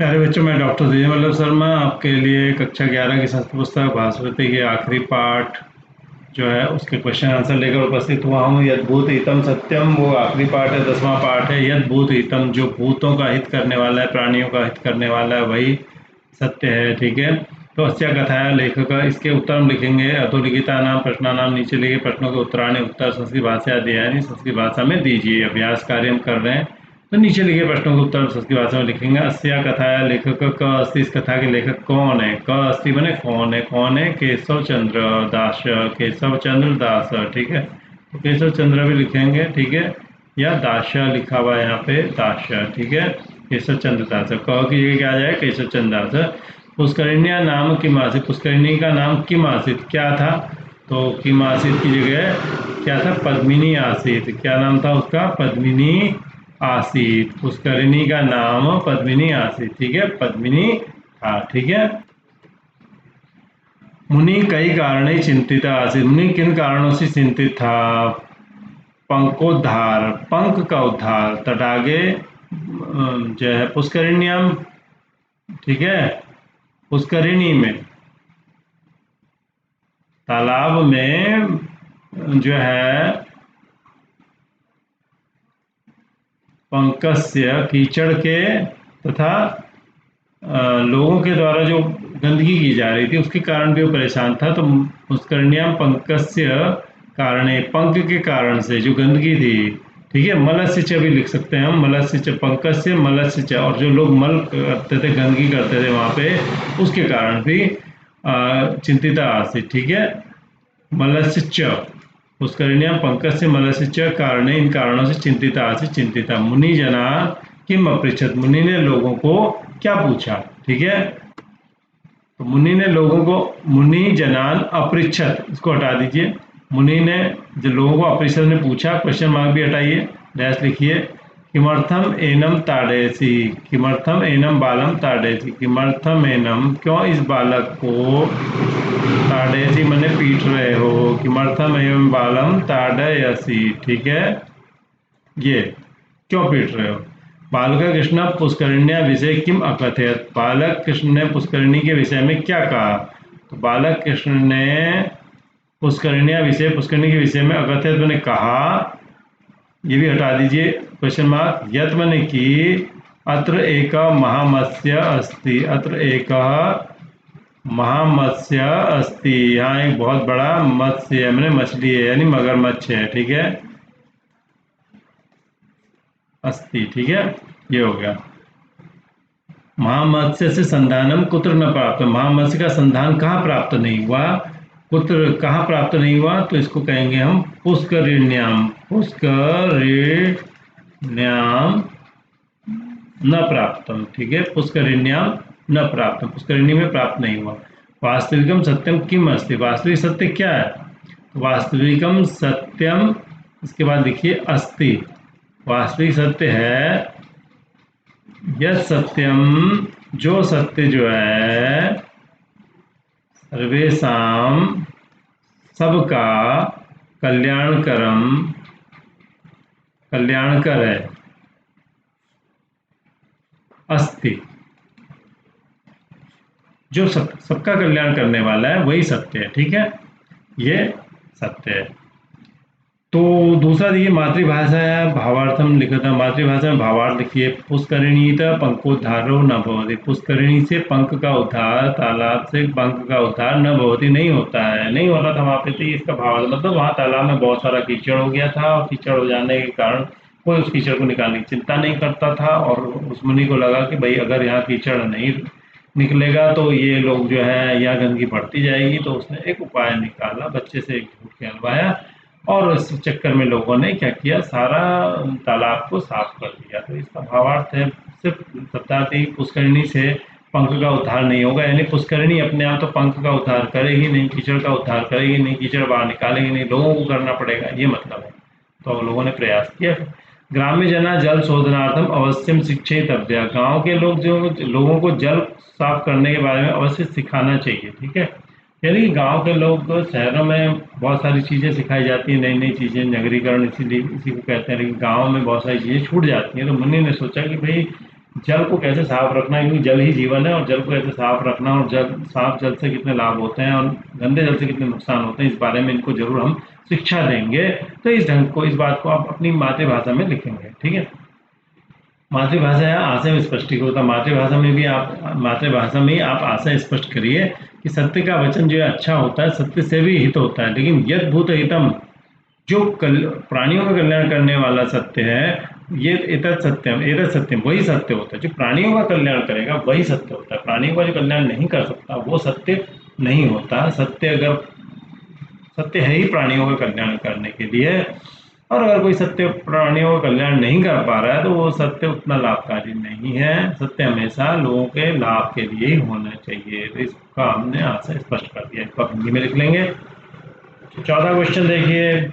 प्यारे बच्चों, मैं डॉक्टर विजय वल्लभ शर्मा आपके लिए कक्षा 11 की संस्कृत पुस्तक भास्वती के आखिरी पाठ जो है उसके क्वेश्चन आंसर लेकर उपस्थित हुआ हूँ। यद्भूत हितम सत्यम, वो आखिरी पाठ है, 10वां पाठ है। यद्भूत हितम, जो भूतों का हित करने वाला है, प्राणियों का हित करने वाला है, वही सत्य है। ठीक है, तो अस्या कथाया लेखक, इसके उत्तर हम लिखेंगे। अधोलिखिता नाम प्रश्ना नाम, नीचे लिखे प्रश्नों के उत्तराणी उत्तर संस्कृत भाषा अध्ययन संस्कृत भाषा में दीजिए। अभ्यास कार्य हम कर रहे हैं, तो नीचे लिखे प्रश्नों के उत्तर संस्कृत भाषा में लिखेंगे। अस्या कथाया लेखक क अस्ति, इस कथा के लेखक कौन है? क अस्ति बने कौन है। कौन है? केशव चंद्र दास, केशव चंद्र दास। ठीक है, तो केशव चंद्र भी लिखेंगे। ठीक है, या दास लिखा हुआ है यहाँ पे, दास। ठीक है, केशव चंद्र दास। क की जगह क्या आ जाए? केशव चंद्र दास। पुष्करिण्या नाम किम आसीत, पुष्करिणी का नाम किम आसीत क्या था? तो किम आसीत की जगह क्या था? पद्मिनी आसीत। क्या नाम था उसका? पद्मिनी आसीत। पुष्करिणी का नाम पद्मिनी आसीत। ठीक है, पद्मिनी था। ठीक है, मुनि कई कारण चिंतित आसीत, मुनि किन कारणों से चिंतित था? पंकोद्धार, पंख का उद्धार। तटागे जो है पुष्करिण्यम। ठीक है, पुष्करिणी में, तालाब में जो है पंकस्य, कीचड़ के तथा लोगों के द्वारा जो गंदगी की जा रही थी उसके कारण भी वो परेशान था। तो पुष्करिण्याम पंकस्य कारणे, पंक के कारण से जो गंदगी थी। ठीक है, मलस्य च भी लिख सकते हैं हम, मलस्य च, पंकस्य मलस्य च। और जो लोग मल करते थे, गंदगी करते थे वहाँ पे, उसके कारण भी चिंतिता आसीत। ठीक है, मलस्य च, पुष्करिण्याम पंकस्य मलस्य च कारणे, इन कारणों से चिंतिता आसीत, चिंतिता। मुनि जना किम अपृच्छत, मुनि ने लोगों को क्या पूछा? ठीक है, तो मुनि ने लोगों को, मुनि जनान अपृच्छत, इसको हटा दीजिए। मुनि ने जो लोगों को अपृच्छत ने पूछा, क्वेश्चन मार्क भी हटाइए, डैश लिखिए। किमर्थम एनम ताड़यसि, किमर्थम एनम बालम ताड़यसि, किमर्थम एनम, क्यों इस बालक को, ताड़यसि मैंने पीट रहे हो, किमर्थम एवं बालम ताड़यसि। ठीक है, ये क्यों पीट रहे हो? बालक कृष्ण पुष्करिण्या विषय किम अकथयत, बालक कृष्ण ने पुष्करिणी के विषय में क्या कहा? तो बालक कृष्ण ने पुष्करिण्या विषय, पुष्करिणी के विषय में अकथयत मैंने कहा, ये भी हटा दीजिए क्वेश्चन मार्क। यत मैंने की, अत्र एक महामत्स्य अस्ति, अत्र एक महामत्स्य अस्ति, यहाँ एक बहुत बड़ा मत्स्य है, मैंने मछली है, यानी मगरमच्छ है। ठीक है, अस्ति। ठीक है, ये हो गया। महामत्स्य से संधानम कुत्र न प्राप्त, महामत्स्य का संधान कहाँ प्राप्त नहीं हुआ? कुत्र, कहाँ प्राप्त नहीं हुआ? तो इसको कहेंगे हम पुष्करिण्याम, पुष्करिण्याम न प्राप्तम। ठीक है, पुष्करिण्याम न प्राप्तम, पुष्करिणी में प्राप्त नहीं हुआ। वास्तविकम सत्यम किम अस्ति, वास्तविक सत्य क्या है? वास्तविकम सत्यम, इसके बाद लिखिए अस्ति, वास्तविक सत्य है यह सत्यम, जो सत्य जो है, सर्वेषां, सबका, कल्याणकरम, कल्याणकर है, अस्ति, जो सबका कल्याण करने वाला है वही सत्य है। ठीक है, ये सत्य है। तो दूसरा देखिए, मातृभाषा है भावार्थम लिखा था, मातृभाषा में भावार्थ लिखिए। पुष्करिणीत पंकोद्धारो न भवति, पुष्करिणी से पंख का उद्धार, तालाब से पंख का उद्धार न भवति, नहीं होता है, नहीं होता था वहाँ पे। तो इसका भावार्थ मतलब वहाँ तालाब में बहुत सारा कीचड़ हो गया था, और कीचड़ हो जाने के कारण कोई उस कीचड़ को निकालने की चिंता नहीं करता था। और उस मुनि को लगा कि भाई अगर यहाँ कीचड़ नहीं निकलेगा तो ये लोग जो है, यहाँ गंदगी बढ़ती जाएगी। तो उसने एक उपाय निकाला, बच्चे से एक झूठ कहलवाया, और इस चक्कर में लोगों ने क्या किया, सारा तालाब को साफ कर दिया। तो इसका भावार्थ है, सिर्फ शब्दार्थ ही, पुष्करिणी से पंख का उद्धार नहीं होगा, यानी पुष्करिणी अपने आप तो पंख का उद्धार करेगी नहीं, कीचड़ का उद्धार करेगी नहीं, कीचड़ बाहर निकालेगी नहीं, लोगों को करना पड़ेगा, ये मतलब है। तो लोगों ने प्रयास किया। ग्राम्य जना जल शोधनार्थम अवश्यम शिक्षितव्या, गाँव के लोग जो, लोगों को जल साफ करने के बारे में अवश्य सिखाना चाहिए। ठीक है, यानी गांव के लोग, शहरों में बहुत सारी चीज़ें सिखाई जाती हैं, नई नई चीज़ें, नगरीकरण इसीलिए इसी को कहते हैं, लेकिन गांव में बहुत सारी चीज़ें छूट जाती हैं। तो मुनि ने सोचा कि भाई जल को कैसे साफ रखना है, क्योंकि जल ही जीवन है, और जल को कैसे साफ रखना, और जल साफ जल से कितने लाभ होते हैं और गंदे जल से कितने नुकसान होते हैं, इस बारे में इनको जरूर हम शिक्षा देंगे। तो इस ढंग को, इस बात को आप अपनी मातृभाषा में लिखेंगे, ठीक है। मातृभाषा है आशय स्पष्टीकृत, मातृभाषा में भी आप, मातृभाषा में ही आप आशय स्पष्ट करिए कि सत्य का वचन जो है अच्छा होता है, सत्य से भी हित होता है, लेकिन यद भूत हितम, जो प्राणियों का कल्याण करने वाला सत्य है, ये एतत् सत्यम, एतत् सत्यम, वही सत्य होता है। जो प्राणियों का कल्याण करेगा वही सत्य होता है, प्राणियों का जो कल्याण नहीं कर सकता वो सत्य नहीं होता। सत्य अगर, सत्य है ही प्राणियों का कल्याण करने के लिए, और अगर कोई सत्य प्राणियों का कल्याण नहीं कर पा रहा है तो वो सत्य उतना लाभकारी नहीं है। सत्य हमेशा लोगों के लाभ के लिए ही होना चाहिए। तो इसका हमने आशय स्पष्ट कर दिया, इसको आप हिंदी में लिख लेंगे। 14 क्वेश्चन देखिए,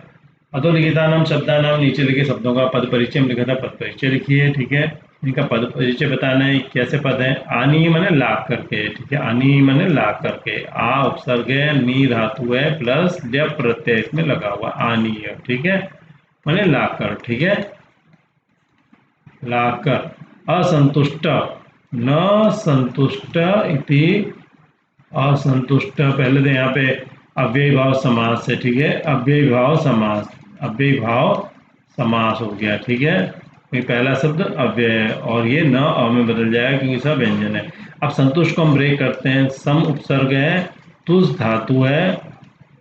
अधोलिखिता नाम शब्दा नाम, नीचे लिखे शब्दों का पद परिचय में लिखा था, पद परिचय लिखिए, ठीक है। इनका पद परिचय बताना है, कैसे पद है। आनी मने लाग करके, ठीक है, आनी मने लाग करके, आ उपसर्ग है, नी धातु है, प्लस ल्य प्रत्यय इसमें लगा हुआ, आनीय, ठीक है, मने लाग कर, ठीक है, लाग कर। असंतुष्ट, न संतुष्ट इति, असंतुष्ट पहले तो यहाँ पे अव्ययी भाव समास है, ठीक है, अव्ययी भाव समास, अव्ययी भाव समास हो गया, ठीक है। ये पहला शब्द अव्यय है और ये न अ में बदल जाएगा क्योंकि सब व्यंजन है। अब संतुष्ट को हम ब्रेक करते हैं, सम उपसर्ग है, तुस धातु है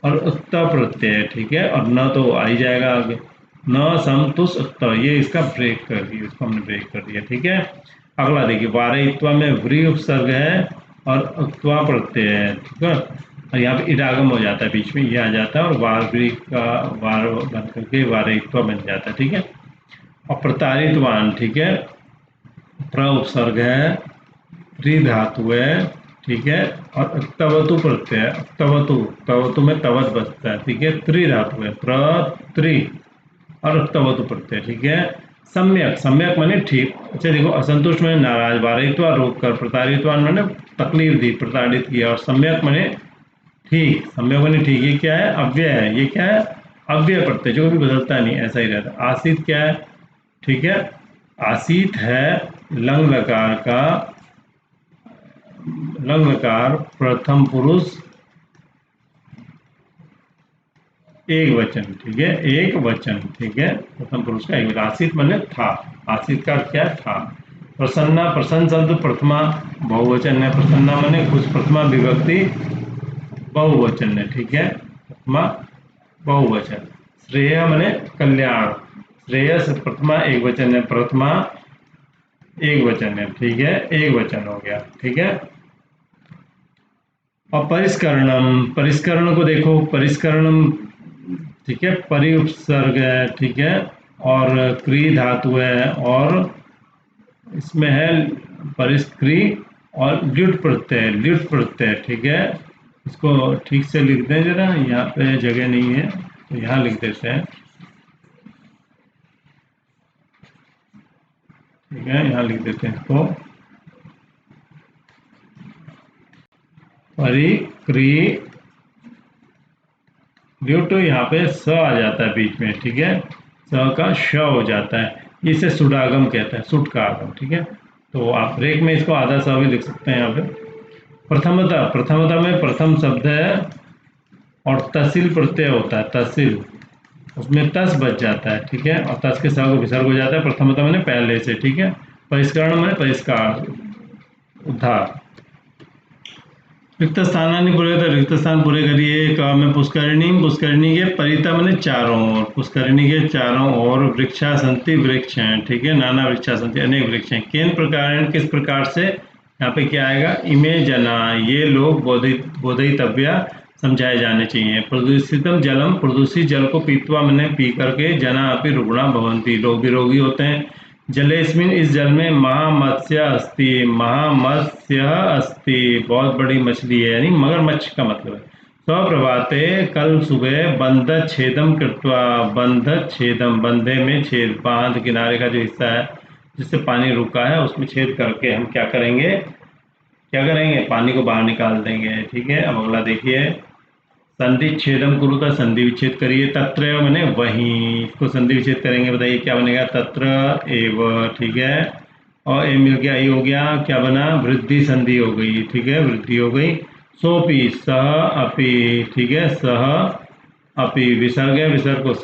और उक्त प्रत्यय है, ठीक है, और न तो आ ही जाएगा आगे, न सम तुस उक्त, ये इसका ब्रेक कर दिया, इसको हमने ब्रेक कर दिया, ठीक है। अगला देखिए, वारयित्वा में व्री उपसर्ग है और उक्त्वा प्रत्यय है, ठीक है, और यहाँ पे इडागम हो जाता है, बीच में ये आ जाता है और वारव्री का वार बन करके वारयित्वा बन जाता है, ठीक है। और प्रतारितवान, ठीक है, प्र उपसर्ग है, त्रि धातु है, ठीक है, और तवतु प्रत्यय, तवतु, तवतु में तवत बचता है, ठीक है, त्रि धातु है, प्र त्रि और तवतु प्रत्यय, ठीक है। सम्यक, सम्यक माने ठीक। अच्छा देखो, असंतुष्ट माने नाराज, वारयित्वा रोक कर, प्रताड़ितवान माने तकलीफ दी, प्रताड़ित किया, और सम्यक माने ठीक, सम्यक माने ठीक। ये क्या है, अव्यय है, ये क्या है, अव्यय प्रत्यय जो भी बदलता नहीं, ऐसा ही रहता। आसित क्या है, ठीक है, आसित है लंग लकार का, लंग लकार प्रथम पुरुष एक वचन, ठीक है, एक वचन, ठीक है, प्रथम पुरुष का एक वचन। आसित माने था, आसित का क्या था। प्रसन्ना, प्रसन्न शब्द प्रथमा बहुवचन है, प्रसन्ना माने कुछ प्रथमा विभक्ति बहुवचन है, ठीक है, प्रथमा बहुवचन। श्रेय माने कल्याण, श्रेयस प्रथमा एक वचन है, प्रथमा एक वचन है, ठीक है, एक वचन हो गया, ठीक है। और परिष्करणम, परिष्करण को देखो, परिष्करणम, ठीक है, परि उपसर्ग है, ठीक है, और क्री धातु है, और इसमें है परिस्क्री और ल्युट प्रत्यय, ल्युट प्रत्यय, ठीक है। इसको ठीक से लिख दें जरा, यहाँ पे जगह नहीं है तो यहाँ लिख देते हैं, ठीक है, यहाँ लिख देते हैं इसको, परि क्री ल्युट, यहाँ पे स आ जाता है बीच में, ठीक है, स का श हो जाता है, इसे सुडागम कहते हैं, सुट का आगम, ठीक है। तो आप रेक में इसको आधा स भी लिख सकते हैं यहाँ पे। प्रथमता, प्रथमता में प्रथम शब्द है और तहसील प्रत्यय होता है, तहसील, उसमें तस बच जाता है, ठीक है, और तस के स को विसर्ग हो जाता है। प्रथमता मैंने पहले से, ठीक है। परिष्करण में परिष्कार, उद्धार। रिक्त स्थानानि पूरे, रिक्त स्थान पूरे करिए। क में पुष्करिणी, पुष्करिणी के परिता मैंने चारों ओर, पुष्करिणी के चारों ओर वृक्षा संति, वृक्ष हैं, ठीक है, नाना वृक्षा संति, अनेक वृक्ष हैं। केन प्रकार, किस प्रकार से, यहाँ पे क्या आएगा, इमे जना, ये लोग बोधितव्य, समझाए जाने चाहिए। प्रदूषितम जलम, प्रदूषित जल को पीतवा मैंने पी करके जना अपनी रुग्णा भवंती, लोग भी रोगी होते हैं। जलेस्मिन, इस जल में महामत्स्य अस्ति, महामत्स्य अस्ति, बहुत बड़ी मछली है, यानी मगरमच्छ का मतलब है। स्वप्रभाते, कल सुबह, बंध छेदम कृत्वा, बंध छेदम, बंधे में छेद, बांध किनारे का जो हिस्सा है जिससे पानी रुका है उसमें छेद करके हम क्या करेंगे, क्या करेंगे, पानी को बाहर निकाल देंगे, ठीक है। अब अगला देखिए, संधि छेदम कुरु का संधि विच्छेद करिए। तत्र मैंने वहीं, इसको संधि विच्छेद करेंगे, बताइए क्या बनेगा, तत्र एव, ठीक है। और ए मिल गया, ए हो गया, क्या बना, वृद्धि संधि हो गई, ठीक है, वृद्धि हो गई। सोपी सह अपि, ठीक है, सह अपि, विसर्ग है, विसर्ग को स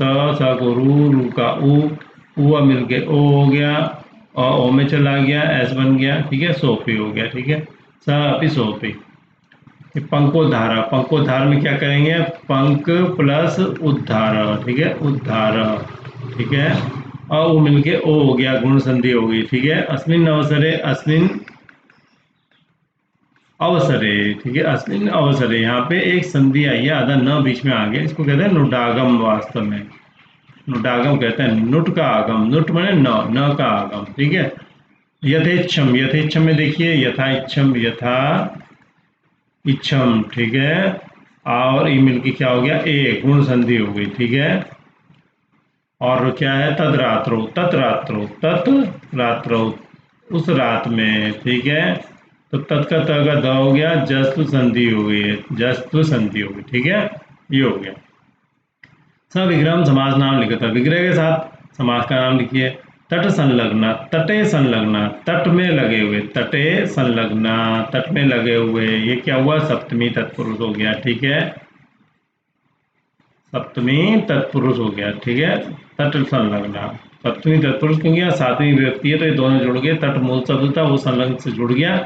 को रू का उ मिल के ओ हो गया, और ओ में चला गया, एस बन गया, ठीक है, सोपी हो गया, ठीक है, सह अपि सोपी। पंकोद्धार, पंकोद्धार में क्या करेंगे, पंक प्लस उद्धार, ठीक है, उद्धार, ठीक है, और वो मिलके ओ हो गया, गुण संधि हो गई, ठीक है। अस्मिन अवसरे, अस्मिन अवसरे, ठीक है, अस्मिन अवसरे, यहाँ पे एक संधि आई है, आधा न बीच में आ गया, इसको कहते हैं नुडागम, वास्तव में नुडागम कहते हैं, नुट का आगम, नुट माने न का आगम, ठीक है। यथेच्छम, यथेच्छम में देखिए, यथा इच्छम, यथा इच्छम, ठीक है, और ई मिलके क्या हो गया, ए गुण संधि हो गई, ठीक है। और क्या है, तदरात्रो, तत्रात्रो, तत् रात्रो, उस रात में, ठीक है। तो तत् का त का द हो गया, जस्व संधि हो गई है, जस्व संधि हो गई, ठीक है, ये हो गया। सविग्रह समास नाम लिखता, विग्रह के साथ समास का नाम लिखिए। तट संलग्न, तटे संलग्न, तट में लगे हुए, तटे संलग्न, तट में लगे हुए, ये क्या हुआ, सप्तमी तत्पुरुष हो गया, ठीक है, सप्तमी तत्पुरुष हो गया, ठीक है। तट संलग्न, सप्तमी तत्पुरुष क्यों गया, सातवीं विभक्ति है तो ये दोनों जुड़ गए, तट मूल शब्द था वो संलग्न से जुड़ गया,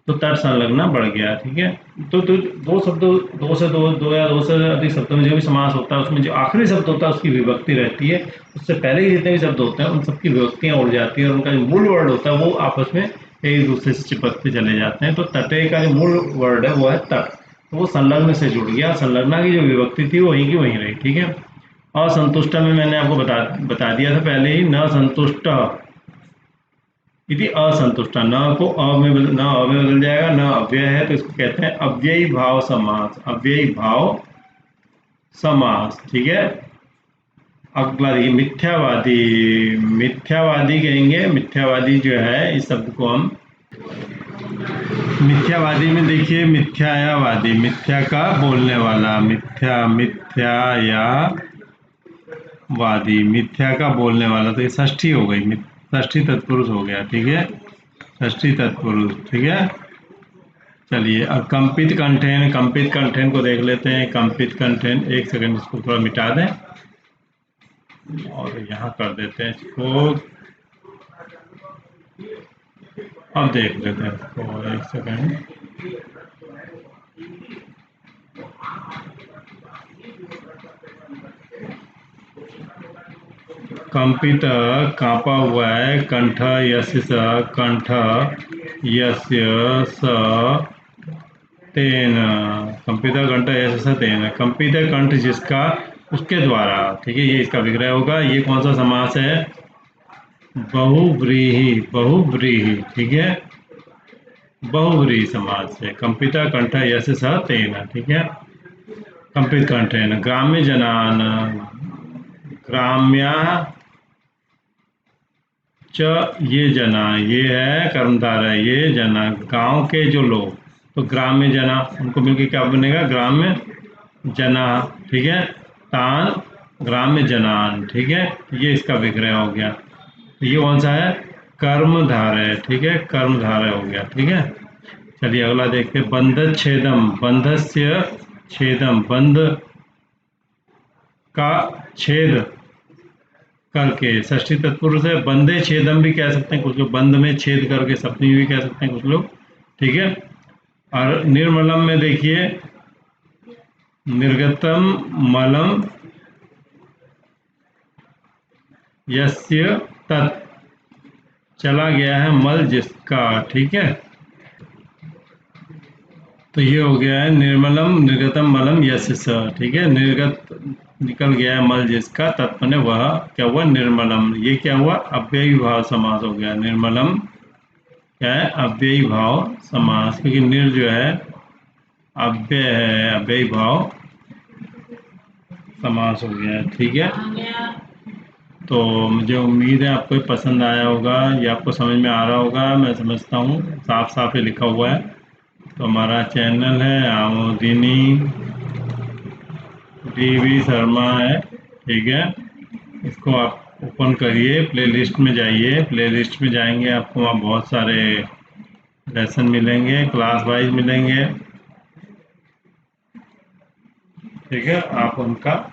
तो तट संलग्न बढ़ गया, ठीक है। तो दो शब्द, दो से दो या दो से अधिक शब्दों में जो भी समास होता है उसमें जो आखिरी शब्द होता है उसकी विभक्ति रहती है, उससे पहले ही जितने भी शब्द होते हैं उन सबकी विभक्तियां उड़ जाती हैं और उनका जो मूल वर्ड होता है वो आपस में एक दूसरे से चिपकते चले जाते हैं। तो तटे का जो मूल वर्ड है वो है तट, तो वो संलग्न से जुड़ गया, संलग्न की जो विभक्ति थी वो वहीं की वहीं रही, ठीक है। असंतुष्ट में मैंने आपको बता दिया था पहले ही, न संतुष्ट यदि असंतुष्ट, न को न अ में बदल जाएगा, न अव्यय है तो इसको कहते हैं अव्ययी भाव समास, अव्ययी भाव समास, ठीक है। अगला देखिए मिथ्यावादी, मिथ्यावादी कहेंगे, मिथ्यावादी जो है इस शब्द को हम, मिथ्यावादी में देखिए, मिथ्यायावादी, मिथ्या का बोलने वाला, मिथ्या, मिथ्यायावादी, मिथ्या का बोलने वाला, तो ये षष्ठी हो गई, षष्ठी तत्पुरुष हो गया, ठीक है, षष्ठी तत्पुरुष, ठीक है। चलिए अब कंपित कंठेन, कंपित कंठेन को देख लेते हैं। कंपित कंठेन, एक सेकंड इसको थोड़ा मिटा दें और यहाँ कर देते हैं इसको, अब देख लेते हैं इसको, एक सेकंड। कंपित, कांपा हुआ है, कंठ यस्य स, कंठ यस्य स तेन, कंपित कंठ यस्य स तेन, कंपित कंठ जिसका उसके द्वारा, ठीक है, ये इसका विग्रह होगा। ये कौन सा समास है, बहुव्रीहि, बहुव्रीहि, ठीक है, बहुव्रीहि समास है, कंपित कंठ यस्य स तेन, ठीक है। कंपित कंठेन, ग्राम्य जनान, ग्राम्या च, ये जना, ये है कर्मधार है, ये जना गांव के जो लोग, तो ग्राम्य जना, उनको मिलकर क्या बनेगा, ग्राम्य जना, ठीक है। तान ग्राम्य जनान, ठीक है, ये इसका विग्रह हो गया। तो ये कौन सा है, कर्मधार है, ठीक है, कर्मधार हो गया, ठीक है। चलिए अगला देखते हैं, बंध छेदम, बंधस्य छेदम, बंध का छेद करके, षष्ठी तत्पुरुष है, बंदे छेदम भी कह सकते हैं कुछ लोग, बंद में छेद करके सप्तमी भी कह सकते हैं कुछ लोग, ठीक है। और निर्मलम में देखिए, निर्गतम मलम यस्य तत्, चला गया है मल जिसका, ठीक है। तो ये हो गया है निर्मलम निर्गतम मलम यस्य स, ठीक है, निर्गत निकल गया है मल जिसका, तत्पने वह क्या हुआ, निर्मलम, ये क्या हुआ, अव्ययी भाव समास हो गया, निर्मलम क्या है, अव्ययी भाव समास, क्योंकि निर जो है अव्यय है, अव्ययी भाव समास हो गया है, ठीक है। तो मुझे उम्मीद है आपको ये पसंद आया होगा, ये आपको समझ में आ रहा होगा, मैं समझता हूँ, साफ साफ ये लिखा हुआ है। तो हमारा चैनल है आमोदिनी डीवी शर्मा है, ठीक है, इसको आप ओपन करिए, प्लेलिस्ट में जाइए, प्लेलिस्ट में जाएंगे आपको वहाँ बहुत सारे लेसन मिलेंगे, क्लास वाइज मिलेंगे। ठीक है, आप उनका